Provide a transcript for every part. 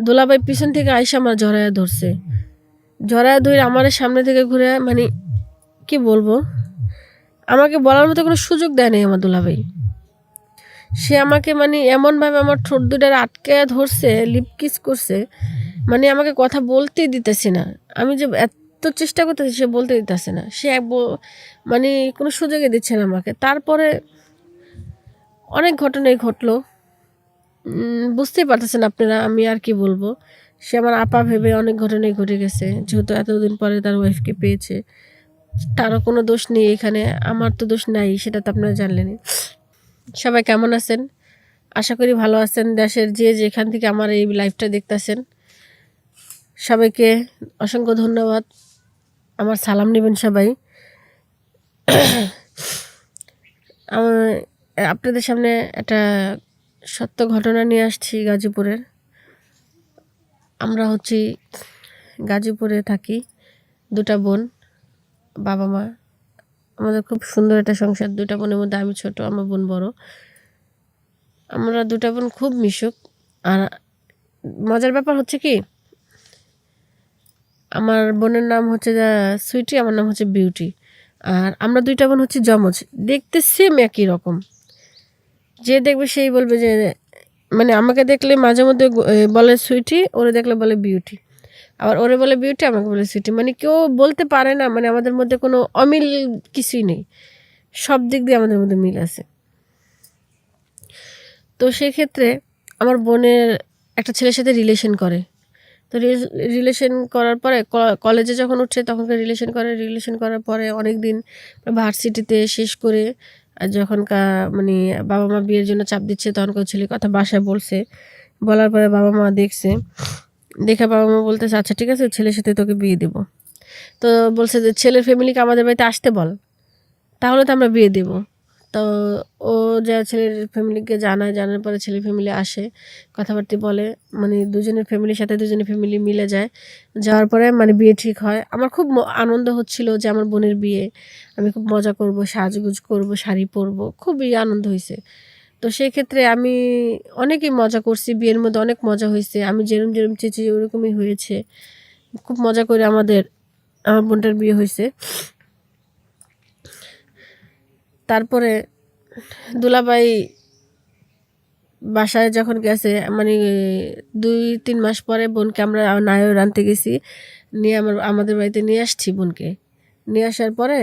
দুলাভাই পিছন থেকে আইসা আমার জড়ায়া ধরছে, জড়ায়া ধরে আমার সামনে থেকে ঘুরে, মানে কি বলবো, আমাকে বলার মতো কোনো সুযোগ দেয় নাই আমার দুলাভাই। সে আমাকে মানে এমনভাবে আমার ঠোঁট দুটার আটকে ধরছে, লিপ কিস করছে, মানে আমাকে কথা বলতেই দিতেছে না। আমি যে এত চেষ্টা করতেছি সে বলতে দিতেছে না, সে মানে কোনো সুযোগই দিচ্ছে না আমাকে। তারপরে অনেক ঘটনাই ঘটলো, বুঝতেই পারতেছেন আপনারা, আমি আর কি বলবো। সে আমার আপা ভেবে অনেক ঘটনাই ঘটে গেছে, যেহেতু এতদিন পরে তার ওয়াইফকে পেয়েছে। তারও কোনো দোষ নেই এখানে, আমার তো দোষ নাই, সেটা তো আপনারা জানলেনই। সবাই কেমন আছেন? আশা করি ভালো আছেন। দেশের যে যেখান থেকে আমার এই লাইভটা দেখতেছেন সবাইকে অসংখ্য ধন্যবাদ, আমার সালাম নেবেন সবাই। আপনাদের সামনে একটা সত্য ঘটনা নিয়ে আসছি গাজীপুরের। আমরা হচ্ছি গাজীপুরে থাকি, দুটা বোন, বাবা মা। আমাদের খুব সুন্দর একটা সংসার, দুটা বোনের মধ্যে আমি ছোট, আমার বোন বড়। আমরা দুটা বোন খুব মিশুক। আর মজার ব্যাপার হচ্ছে কি, আমার বোনের নাম হচ্ছে সুইটি, আমার নাম হচ্ছে বিউটি। আর আমরা দুইটা বোন হচ্ছে যমজ, দেখতে সেম একই রকম। যে দেখবে সেই বলবে যে, মানে আমাকে দেখলে মাঝে মধ্যে বলে সুইটি, ওরে দেখলে বলে বিউটি, আবার ওরে বলে বিউটি, আমাকে বলে সুইটি। মানে কেউ বলতে পারে না মানে আমাদের মধ্যে কোনো অমিল কিছুই নেই, সব দিক দিয়ে আমাদের মধ্যে মিল আছে। তো সেক্ষেত্রে আমার বোনের একটা ছেলের সাথে রিলেশন করে। তো রিলেশন করার পরে কলেজে যখন উঠছে তখনকার রিলেশন করার পরে অনেক দিন ভার্সিটিতে শেষ করে, আর যখন মানে বাবা মা বিয়ের জন্য চাপ দিচ্ছে, তখন ছেলে কথা বাসায় বলছে। বলার পরে বাবা মা দেখছে, দেখে বাবা মা বলতেছে আচ্ছা ঠিক আছে, ছেলের সাথে তোকে বিয়ে দেবো। তো বলছে যে ছেলের ফ্যামিলিকে আমাদের বাড়িতে আসতে বল, তাহলে তো আমরা বিয়ে দেবো। তো ও যা ছেলের ফ্যামিলিকে জানার পরে ছেলের ফ্যামিলি আসে, কথাবার্তা বলে, মানে দুজনের ফ্যামিলির সাথে দুজনের ফ্যামিলি মিলে যায়। যাওয়ার পরে মানে বিয়ে ঠিক হয়। আমার খুব আনন্দ হচ্ছিল যে আমার বোনের বিয়ে, আমি খুব মজা করব, সাজগুজ করব, শাড়ি পরবো, খুবই আনন্দ হয়েছে। তো সেই ক্ষেত্রে আমি অনেকই মজা করছি, বিয়ের মধ্যে অনেক মজা হয়েছে, আমি যেরম যেরম চেয়েছি ওরকমই হয়েছে। খুব মজা করে আমার বোনটার বিয়ে হয়েছে। তারপরে দুলাভাই বাসায় যখন গেছে, মানে 2-3 মাস পরে বোনকে আমরা নায়র আনতে গেছি, নিয়ে আমাদের বাড়িতে নিয়ে আসছি বোনকে। নিয়ে আসার পরে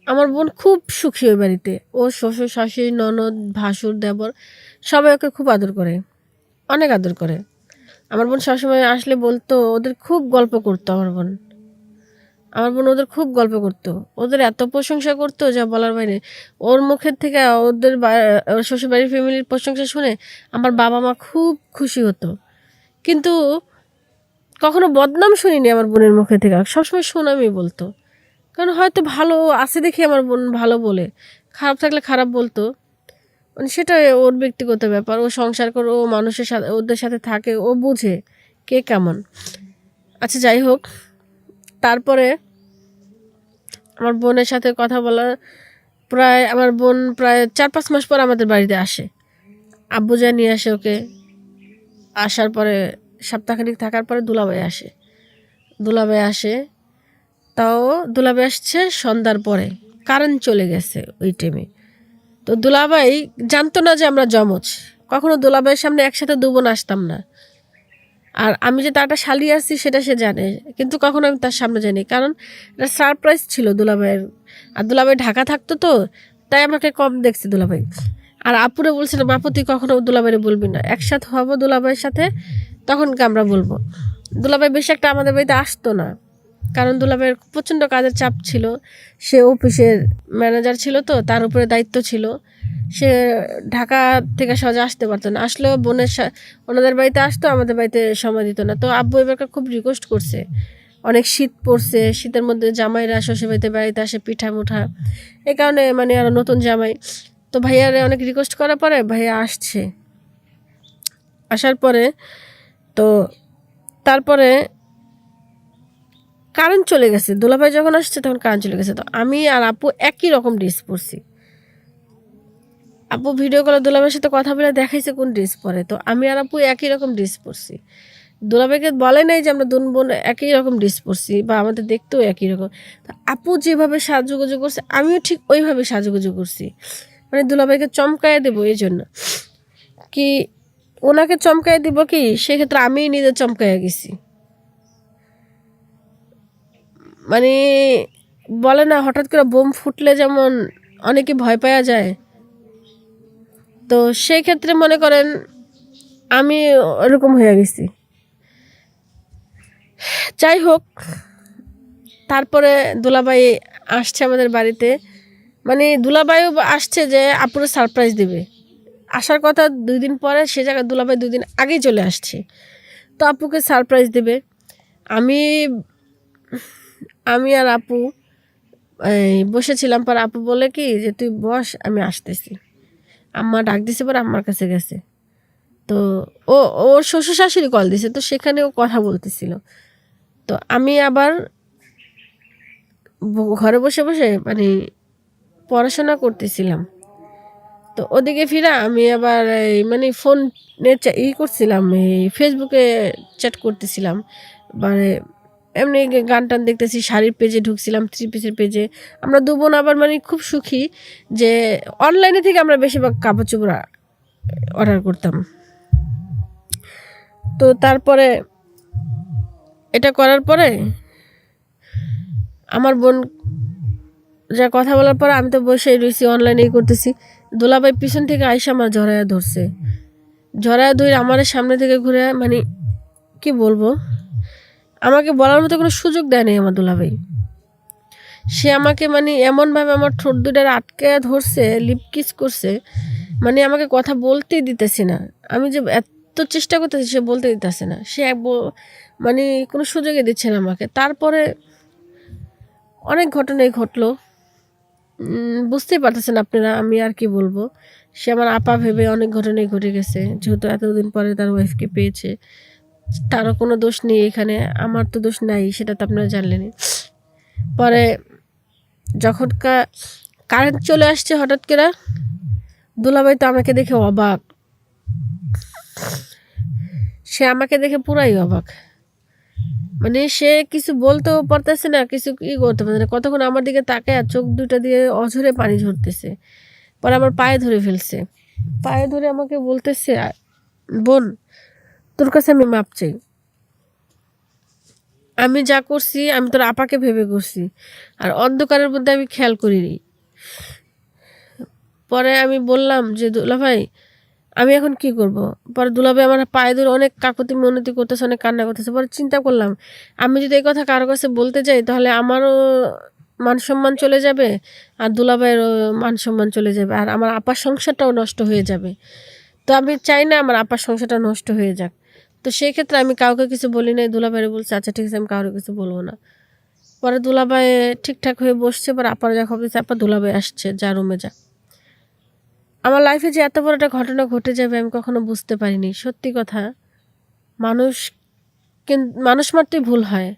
আমার বোন খুব সুখী ওই বাড়িতে। ও শ্বশুর শাশুড়ি ননদ ভাসুর দেবর সবাই ওকে খুব আদর করে, অনেক আদর করে। আমার বোন সবসময় আসলে বলতো, ওদের খুব গল্প করতো আমার বোন ওদের খুব গল্প করতো, ওদের এত প্রশংসা করতো যা বলার বাইরে। ওর মুখের থেকে ওদের শ্বশুরবাড়ির ফ্যামিলির প্রশংসা শুনে আমার বাবা মা খুব খুশি হতো, কিন্তু কখনো বদনাম শুনিনি আমার বোনের মুখে থেকে, সবসময় সুনামই বলতো। কারণ হয়তো ভালো আছে দেখে আমার বোন ভালো বলে, খারাপ থাকলে খারাপ বলতো, মানে সেটা ওর ব্যক্তিগত ব্যাপার। ও সংসার করে, ও মানুষের সাথে ওদের সাথে থাকে, ও বুঝে কে কেমন। আচ্ছা যাই হোক, তারপরে আমার বোনের সাথে কথা বলা, আমার বোন প্রায় 4-5 মাস পর আমাদের বাড়িতে আসে। আব্বু যা নিয়ে আসে ওকে। আসার পরে সপ্তাহখানিক থাকার পরে দুলাভাই আসে। তাও দুলাভাই আসছে সন্ধ্যার পরে, কারেন্ট চলে গেছে ওই টাইমে। তো দুলাভাই জানতো না যে আমরা যমজ, কখনো দুলাভাইয়ের সামনে একসাথে 2 বোন আসতাম না। আর আমি যে তারটা শালি আসছি সেটা সে জানে, কিন্তু কখনো আমি তার সামনে যাইনি, কারণ এটা সারপ্রাইজ ছিল দুলাভাইয়ের। আর দুলাভাই ঢাকা থাকতো, তো তাই আমাকে কম দেখছে দুলাভাই। আর আপুরে বলছিলাম, আপু তুই কখনো দুলাভাইরে বলবি না, একসাথে হবো দুলাভাইয়ের সাথে তখনকে আমরা বলবো। দুলাভাই বেশি একটা আমাদের বাড়িতে আসতো না, কারণ দুলাভাইয়ের প্রচণ্ড কাজের চাপ ছিল। সে অফিসের ম্যানেজার ছিল, তো তার উপরে দায়িত্ব ছিল। সে ঢাকা থেকে সহজে আসতে পারতো না, আসলেও ওনাদের বাড়িতে আসতো, আমাদের বাড়িতে সময় দিত না। তো আব্বু এবার খুব রিকোয়েস্ট করছে, অনেক শীত পড়ছে, শীতের মধ্যে জামাইরা শ্বশুর বাড়িতে আসে পিঠা মুঠা, এই কারণে মানে আরও নতুন জামাই। তো ভাইয়ারে অনেক রিকোয়েস্ট করার পরে ভাইয়া আসছে। আসার পরে তো তারপরে কারেন্ট চলে গেছে, দুলাভাই যখন আসছে তখন কারেন্ট চলে গেছে। তো আমি আর আপু একই রকম ড্রেস পরছি, আপু ভিডিও কলে দুলাভাইয়ের সাথে কথা বলে দেখাইছে কোন ড্রেস পরে, তো আমি আর আপু একই রকম ড্রেস পরছি। দুলাভাইকে বলে নাই যে আমরা দুন বোন একই রকম ড্রেস পরছি বা আমাদের দেখতেও একই রকম। তো আপু যেভাবে সাজুগুজু করছে আমিও ঠিক ওইভাবে সাজুগুজু করছি, মানে দুলাভাইকে চমকায় দেবো এই জন্য কি, ওনাকে চমকায় দিব কি, সেক্ষেত্রে আমি নিজে চমকায় গেছি। মানে বলে না হঠাৎ করে বোম ফুটলে যেমন অনেকে ভয় পাওয়া যায়, তো সেই ক্ষেত্রে মনে করেন আমি ওরকম হয়ে গেছি। যাই হোক, তারপরে দুলাভাই আসছে আমাদের বাড়িতে, মানে দুলাভাইও আসছে যে আপুরে সারপ্রাইজ দেবে। আসার কথা 2 দিন পরে, সে জায়গায় দুলাভাই 2 দিন আগেই চলে আসছে, তো আপুকে সারপ্রাইজ দেবে। আমি আমি আর আপু বসেছিলাম, পর আপু বলে কি যে তুই বস আমি আসতেছি। আম্মা ডাক দিছে, পর আম্মার কাছে গেছে, তো ওর শ্বশুর শাশুড়ি কল দিছে, তো সেখানে ও কথা বলতেছিল। তো আমি আবার ঘরে বসে বসে মানে পড়াশোনা করতেছিলাম। তো ওদিকে ফিরা আমি আবার মানে ফোনে করছিলাম, ফেসবুকে চ্যাট করতেছিলাম, মানে এমনি গান টান দেখতেছি, শাড়ির পেজে ঢুকছিলাম, 3 পিসের পেজে। আমরা 2 বোন আবার মানে খুব সুখী যে অনলাইনে থেকে আমরা বেশিরভাগ কাপড় চোপড় অর্ডার করতাম। তো তারপরে এটা করার পরে আমার বোন যা কথা বলার পর আমি তো বসে রয়েছি, অনলাইনেই করতেছি। দোলাভাই পিছন থেকে আইসা আমার জড়ায়া ধরছে, জড়ায়া ধরে আমার সামনে থেকে ঘুরে, মানে কি বলবো, আমাকে বলার মতো কোনো সুযোগ দেয় নাই আমার দোলাভাই। সে আমাকে মানে এমনভাবে আমার ঠোঁট দুটার আটকে ধরছে, লিপ কিস করছে, মানে আমাকে কথা বলতেই দিতেছে না। আমি যে এত চেষ্টা করতেছি সে বলতে দিতেছে না, সে মানে কোনো সুযোগই দিচ্ছে না আমাকে। তারপরে অনেক ঘটনাই ঘটলো, বুঝতেই পারতেছেন আপনারা, আমি আর কি বলবো। সে আমার আপা ভেবে অনেক ঘটনাই ঘটে গেছে, যেহেতু এতদিন পরে তার ওয়াইফকে পেয়েছে, তারও কোনো দোষ নেই এখানে, আমার তো দোষ নাই, সেটা তো আপনারা জানলেনই। পরে যখন কারেন্ট চলে আসছে হঠাৎ করে, দুলাভাই তো আমাকে দেখে অবাক, সে আমাকে দেখে পুরাই অবাক, মানে সে কিছু বলতেও পারতেছে না, কিছু ই করতে পারছে না। কতক্ষণ আমার দিকে তাকায় চোখ দুটা দিয়ে অঝরে পানি ঝরতেছে। পরে আমার পায়ে ধরে ফেলছে, পায়ে ধরে আমাকে বলতেছে, বোন তোর কাছে আমি মাপ চাই, আমি যা করছি আমি তোর আপাকে ভেবে করছি, আর অন্ধকারের মধ্যে আমি খেয়াল করিনি। পরে আমি বললাম যে দুলাভাই আমি এখন কি করব। পরে দুলাভাই আমার পায়ে ধরে অনেক কাকুতি মিনতি করতেছে, অনেক কান্না করতেছে। পরে চিন্তা করলাম আমি যদি এই কথা কারো কাছে বলতে যাই তাহলে আমারও মান সম্মান চলে যাবে, আর দুলাভাইয়েরও মান সম্মান চলে যাবে, আর আমার আপার সংসারটাও নষ্ট হয়ে যাবে। তো আমি চাই না আমার আপার সংসারটা নষ্ট হয়ে যাক। তো সেই ক্ষেত্রে আমি কাউকে কিছু বলি নাই, দুলাভাইরে বলছি আচ্ছা ঠিক আছে আমি কাউকে কিছু বলবো না। পরে দুলাভাই ঠিকঠাক হয়ে বসছে, পরে আপার যা খবর দিচ্ছে, আপা দুলাভাই আসছে, যা রুমে যা। আমার লাইফে যে এত বড় একটা ঘটনা ঘটে যাবে আমি কখনো বুঝতে পারিনি, সত্যি কথা। মানুষ মানুষ মারতেই ভুল হয়,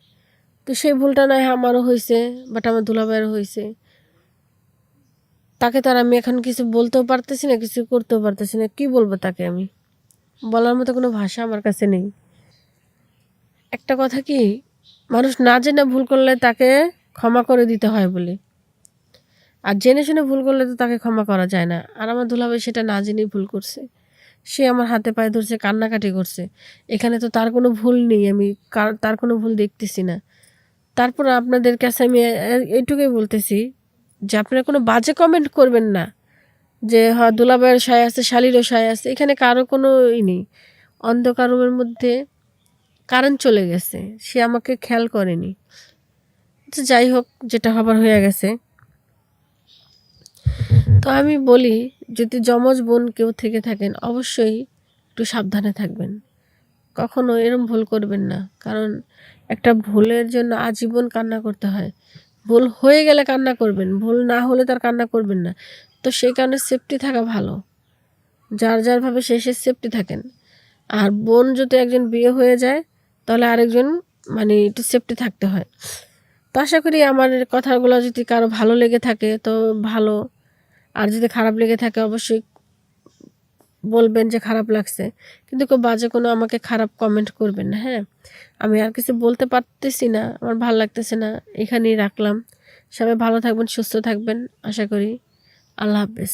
তো সেই ভুলটা নয় আমারও হয়েছে, বাট আমার দুলাভাইয়েরও হয়েছে। তাকে তো আর আমি এখন কিছু বলতেও পারতেছি না, কিছু করতেও পারতেছি না, কি বলবো তাকে, আমি বলার মতো কোনো ভাষা আমার কাছে নেই। একটা কথা কি, মানুষ না জেনে ভুল করলে তাকে ক্ষমা করে দিতে হয় বলে, আর জেনে শুনে ভুল করলে তো তাকে ক্ষমা করা যায় না। আর আমার দুলাভাই সেটা না জেনেই ভুল করছে, সে আমার হাতে পায়ে ধরছে, কান্নাকাটি করছে, এখানে তো তার কোনো ভুল নেই, আমি তার কোনো ভুল দেখতেছি না। তারপর আপনাদের কাছে আমি এইটুকুই বলতেছি যে আপনারা কোনো বাজে কমেন্ট করবেন না, যে হ্যাঁ দুলাভাইয়ের সায় আছে, শালিরও সায় আছে, এখানে কারো কোনো নেই। অন্ধকার রুমের মধ্যে কারেন্ট চলে গেছে, সে আমাকে খেয়াল করেনি। তো যাই হোক, যেটা হবার হয়ে গেছে। তো আমি বলি যদি যমজ বোন কেউ থেকে থাকেন অবশ্যই একটু সাবধানে থাকবেন, কখনো এরম ভুল করবেন না, কারণ একটা ভুলের জন্য আজীবন কান্না করতে হয়। ভুল হয়ে গেলে কান্না করবেন, ভুল না হলে তার কান্না করবেন না। তো সেই কারণে সেফটি থাকা ভালো, যার ভাবে সে সেফটি থাকেন। আর বোন যদি একজন বিয়ে হয়ে যায় তাহলে আরেকজন মানে একটু সেফটি থাকতে হয়। তো আশা করি আমার কথাগুলো যদি কারো ভালো লেগে থাকে তো ভালো, আর যদি খারাপ লেগে থাকে অবশ্যই বলবেন যে খারাপ লাগছে, কিন্তু কেউ বাজে কোনো আমাকে খারাপ কমেন্ট করবেন না, হ্যাঁ? আমি আর কিছু বলতে পারতেছি না, আমার ভাল লাগতেছে না, এখানেই রাখলাম। সবাই ভালো থাকবেন, সুস্থ থাকবেন আশা করি। আল্লাহ হাফেজ।